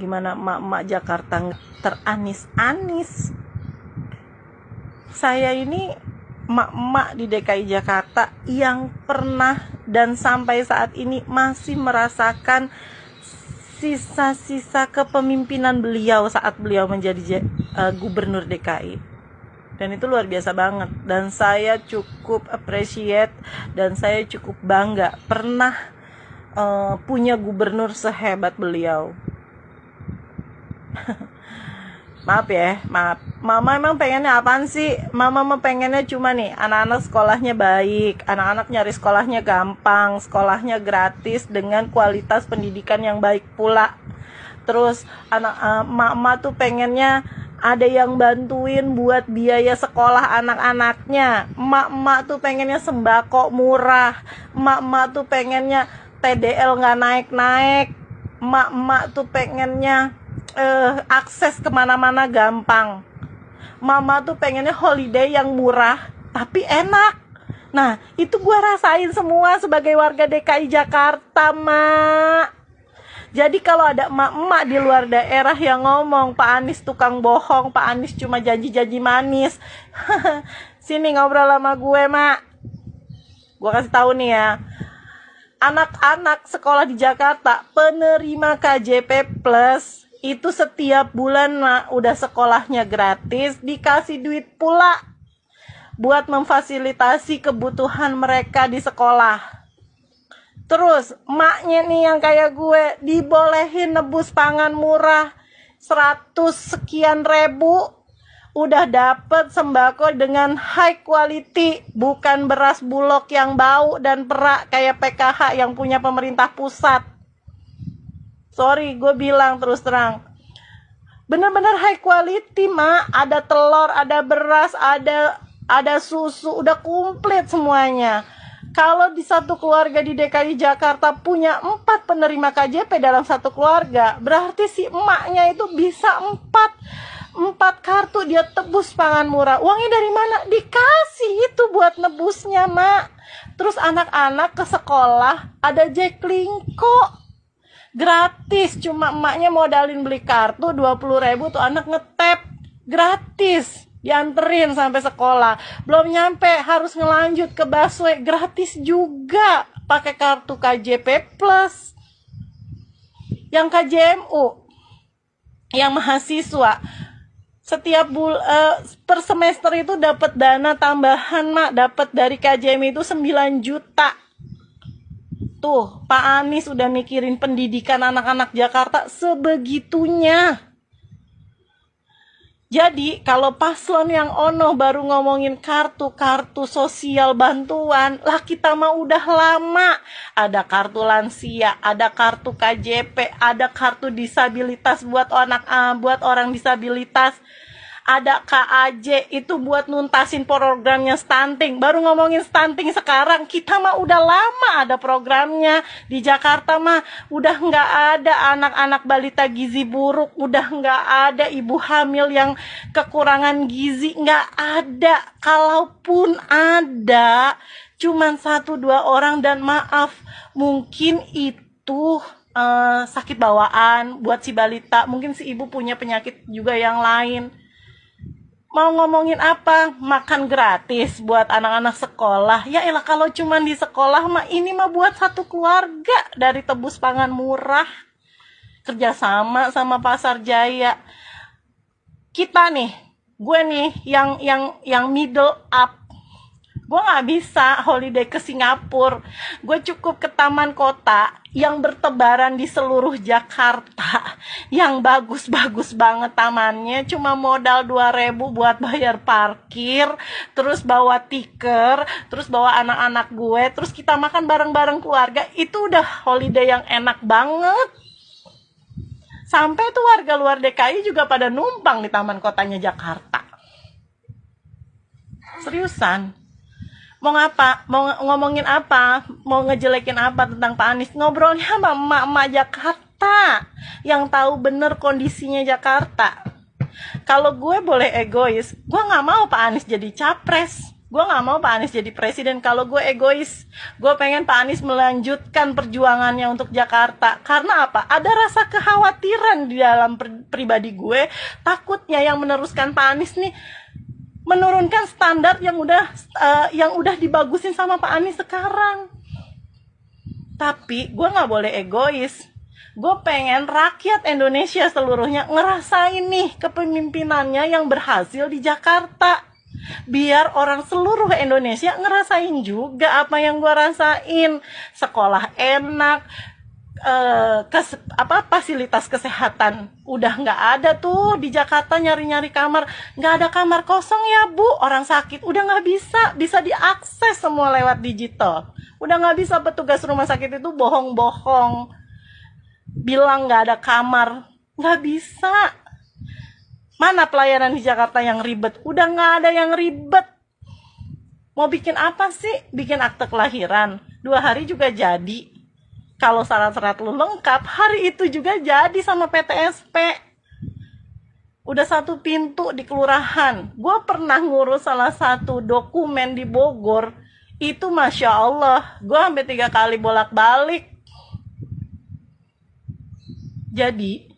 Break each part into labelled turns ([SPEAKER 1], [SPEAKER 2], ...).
[SPEAKER 1] Gimana emak-emak Jakarta teranis-anis? Saya ini emak-emak di DKI Jakarta yang pernah dan sampai saat ini masih merasakan sisa-sisa kepemimpinan beliau saat beliau menjadi gubernur DKI. Dan itu luar biasa banget. Dan saya cukup appreciate dan saya cukup bangga pernah punya gubernur sehebat beliau. Maaf ya, maaf. Mama emang pengennya apaan sih? Mama pengennya cuma nih, anak-anak sekolahnya baik, anak-anak nyari sekolahnya gampang, sekolahnya gratis dengan kualitas pendidikan yang baik pula. Terus mama tuh pengennya ada yang bantuin buat biaya sekolah anak-anaknya. Emak tuh pengennya sembako murah. Emak tuh pengennya TDL nggak naik-naik. Emak tuh pengennya akses kemana-mana gampang. Mama tuh pengennya holiday yang murah tapi enak. Nah, itu gue rasain semua sebagai warga DKI Jakarta, Mak. Jadi kalau ada emak-emak di luar daerah yang ngomong Pak Anies tukang bohong, Pak Anies cuma janji-janji manis, sini ngobrol sama gue, Mak. Gue kasih tahu nih ya, anak-anak sekolah di Jakarta penerima KJP Plus itu setiap bulan udah sekolahnya gratis, dikasih duit pula buat memfasilitasi kebutuhan mereka di sekolah. Terus emaknya nih yang kayak gue dibolehin nebus pangan murah 100 sekian ribu, udah dapet sembako dengan high quality, bukan beras bulog yang bau dan perak kayak PKH yang punya pemerintah pusat. Sorry, gue bilang terus terang, bener-bener high quality, Mak. Ada telur, ada beras, ada susu, udah komplit semuanya. Kalau di satu keluarga di DKI Jakarta punya 4 penerima KJP dalam satu keluarga, berarti si emaknya itu bisa 4 kartu dia tebus pangan murah. Uangnya dari mana? Dikasih itu buat nebusnya, Mak. Terus anak-anak ke sekolah ada Jaklingko gratis, cuma emaknya modalin beli kartu 20.000 tuh anak ngetep gratis, dianterin sampai sekolah. Belum nyampe harus ngelanjut ke busway, gratis juga pakai kartu KJP Plus. Yang KJMU, yang mahasiswa setiap per semester itu dapat dana tambahan, Mak. Dapat dari KJM itu 9 juta. Tuh, Pak Anies udah mikirin pendidikan anak-anak Jakarta sebegitunya. Jadi, kalau paslon yang ono baru ngomongin kartu sosial bantuan, lah kita mah udah lama. Ada kartu lansia, ada kartu KJP, ada kartu disabilitas buat orang disabilitas. Ada KAJ itu buat nuntasin programnya stunting. Baru ngomongin stunting sekarang, kita mah udah lama ada programnya. Di Jakarta mah udah nggak ada anak-anak balita gizi buruk, udah nggak ada ibu hamil yang kekurangan gizi, nggak ada. Kalaupun ada, cuman 1-2 orang, dan maaf, mungkin itu sakit bawaan buat si balita, mungkin si ibu punya penyakit juga yang lain. Mau ngomongin apa? Makan gratis buat anak-anak sekolah. Ya elah, kalau cuma di sekolah mah ini mah buat satu keluarga dari tebus pangan murah. Kerjasama sama Pasar Jaya. Kita nih, gue nih yang middle up. Gue gak bisa holiday ke Singapura. Gue cukup ke taman kota yang bertebaran di seluruh Jakarta, yang bagus-bagus banget tamannya, cuma modal 2.000 buat bayar parkir, terus bawa tiker, terus bawa anak-anak gue, terus kita makan bareng-bareng keluarga. Itu udah holiday yang enak banget. Sampai tuh warga luar DKI juga pada numpang di taman kotanya Jakarta. Seriusan. Mau ngapa? Mau ngomongin apa? Mau ngejelekin apa tentang Pak Anies? Ngobrolnya sama emak-emak Jakarta yang tahu bener kondisinya Jakarta. Kalau gue boleh egois, gue nggak mau Pak Anies jadi capres. Gue nggak mau Pak Anies jadi presiden. Kalau gue egois, gue pengen Pak Anies melanjutkan perjuangannya untuk Jakarta. Karena apa? Ada rasa kekhawatiran di dalam pribadi gue. Takutnya yang meneruskan Pak Anies nih menurunkan standar yang udah dibagusin sama Pak Anies sekarang. Tapi gue nggak boleh egois. Gue pengen rakyat Indonesia seluruhnya ngerasain nih kepemimpinannya yang berhasil di Jakarta. Biar orang seluruh Indonesia ngerasain juga apa yang gue rasain. Sekolah enak, fasilitas kesehatan udah nggak ada tuh di Jakarta. Nyari-nyari kamar, nggak ada kamar kosong ya Bu. Orang sakit udah nggak bisa diakses semua lewat digital. Udah nggak bisa petugas rumah sakit itu bohong-bohong bilang nggak ada kamar. Nggak bisa. Mana pelayanan di Jakarta yang ribet? Udah nggak ada yang ribet. Mau bikin apa sih? Bikin akte kelahiran 2 hari juga jadi. Kalau syarat-syarat lu lengkap, hari itu juga jadi sama PTSP. Udah 1 pintu di kelurahan. Gue pernah ngurus salah satu dokumen di Bogor. Itu Masya Allah, gue sampai 3 kali bolak-balik. Jadi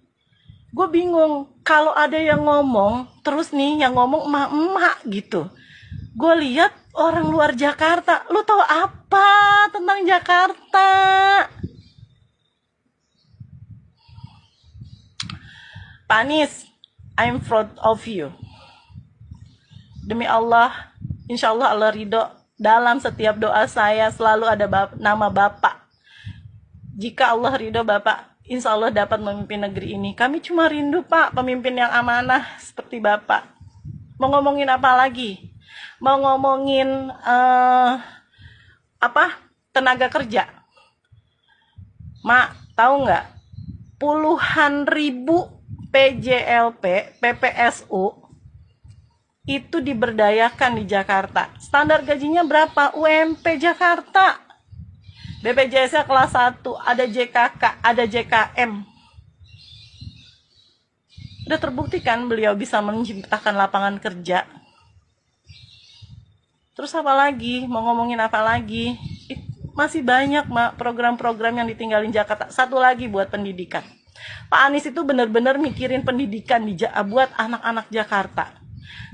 [SPEAKER 1] gue bingung kalau ada yang ngomong terus nih, yang ngomong emak-emak gitu. Gue lihat orang luar Jakarta, lu tahu apa tentang Jakarta? Pak Anies, I'm proud of you. Demi Allah, insya Allah Allah ridho. Dalam setiap doa saya selalu ada nama Bapak. Jika Allah ridho Bapak, insya Allah dapat memimpin negeri ini. Kami cuma rindu Pak, pemimpin yang amanah seperti Bapak. Mau ngomongin apa lagi? Mau ngomongin tenaga kerja. Mak, tahu nggak? Puluhan ribu PJLP, PPSU itu diberdayakan di Jakarta. Standar gajinya berapa? UMP Jakarta. BPJS-nya kelas 1, ada JKK, ada JKM. Udah terbukti kan beliau bisa menciptakan lapangan kerja. Terus apa lagi? Mau ngomongin apa lagi? Masih banyak Mak program-program yang ditinggalin Jakarta. Satu lagi buat pendidikan. Pak Anies itu benar-benar mikirin pendidikan buat anak-anak Jakarta.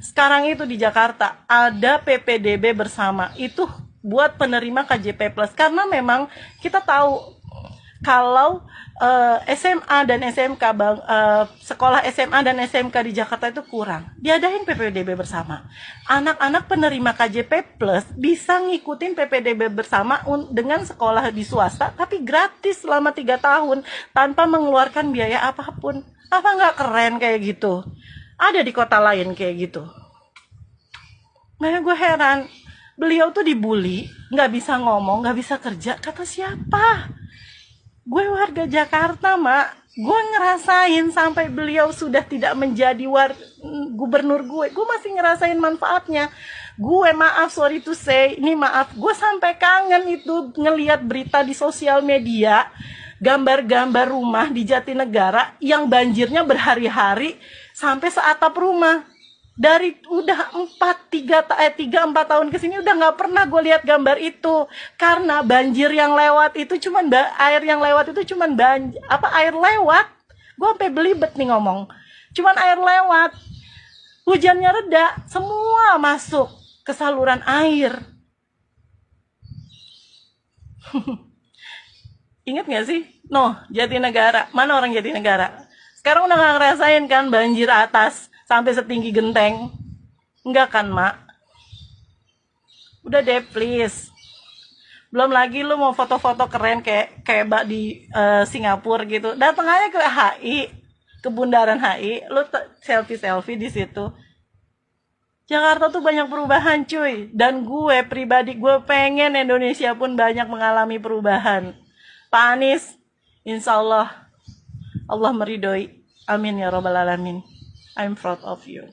[SPEAKER 1] Sekarang itu di Jakarta ada PPDB bersama. Itu buat penerima KJP Plus, karena memang kita tahu kalau SMA dan SMK sekolah SMA dan SMK di Jakarta itu kurang. Diadain PPDB bersama. Anak-anak penerima KJP Plus bisa ngikutin PPDB bersama dengan sekolah di swasta tapi gratis selama 3 tahun tanpa mengeluarkan biaya apapun. Apa nggak keren kayak gitu? Ada di kota lain kayak gitu. Nah, gue heran. Beliau tuh dibully, nggak bisa ngomong, nggak bisa kerja. Kata siapa? Gue warga Jakarta, Mak. Gue ngerasain sampai beliau sudah tidak menjadi gubernur gue masih ngerasain manfaatnya. Gue sorry to say, ini maaf. Gue sampai kangen itu ngelihat berita di sosial media, gambar-gambar rumah di Jatinegara yang banjirnya berhari-hari sampai seatap rumah. Dari udah 3-4 tahun kesini udah nggak pernah gue lihat gambar itu, karena banjir yang lewat itu air yang lewat itu air lewat. Gue sampai belibet nih ngomong, cuman air lewat, hujannya reda, semua masuk ke saluran air. Ingat nggak sih? Jatinegara, mana orang Jatinegara? Sekarang udah nggak ngerasain kan banjir atas sampai setinggi genteng? Enggak kan, Mak? Udah deh, please. Belum lagi lu mau foto-foto keren kayak Mbak di Singapura gitu. Datang aja ke HI, ke Bundaran HI, lu selfie di situ. Jakarta tuh banyak perubahan, cuy. Dan gue pribadi, gue pengen Indonesia pun banyak mengalami perubahan. Pak Anies, insya Allah meridhoi. Amin ya robbal alamin. I'm proud of you.